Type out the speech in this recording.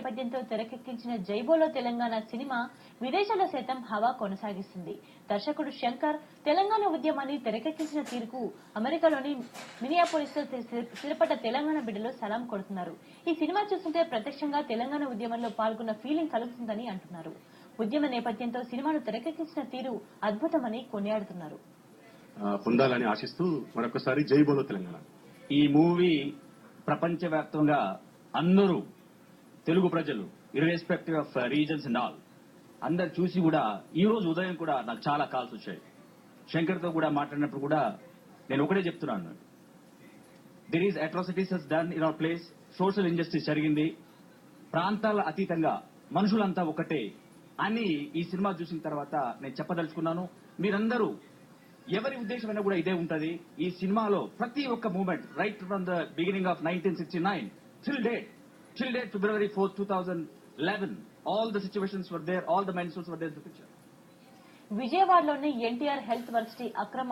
నేపథ్యంతో తెరకెక్కించిన జైబోలో తెలంగాణ సినిమా విదేశాల్లో సైతం హవా కొనసాగిస్తుంది. దర్శకుడు శంకర్ తెలంగాణ ఉద్యమాన్ని తెరకెక్కించిన తీరుకు అమెరికాలోని మినియాపోలిస్ లో స్థిరపడ్డ తెలంగాణ బిడ్డలు సలాం కొడుతున్నారు. ఈ సినిమా చూస్తుంటే ప్రత్యక్షంగా తెలంగాణ ఉద్యమంలో పాల్గొన్న ఫీలింగ్ కలుగుతుందని అంటున్నారు. ఉద్యమ నేపథ్యంతో సినిమాను తెరకెక్కించిన తీరు అద్భుతమని కొనియాడుతున్నారు. పొందాలని ఆశిస్తూ మరొకసారి జై బోలో తెలంగాణ. ఈ మూవీ ప్రపంచవ్యాప్తంగా అందరూ తెలుగు ప్రజలు irrespective of reasons and all అందరు చూసి కూడా ఈ రోజు ఉదయం కూడా నాకు చాలా కాల్స్ వచ్చాయి. శంకర్ తో కూడా మాట్లాడినప్పుడు కూడా నేను ఒకటే చెప్తున్నాను, there is atrocities has done in our place, social injustice జరిగింది, ప్రాంతాల అతీతంగా మనుషులంతా ఒకటే అని ఈ సినిమా చూసిన తర్వాత నేను చెప్పదలుచుకున్నాను. మీరందరూ ఎవరి ఉద్దేశమైనా కూడా ఇదే ఉంటది. ఈ సినిమాలో ప్రతి ఒక్క moment right from the beginning of 1969 till date February 4, 2011 all the situations were there, all the mentions were there in the picture. విజయవాడలోని ఎన్టీఆర్ హెల్త్ వర్సిటీ అక్రమాల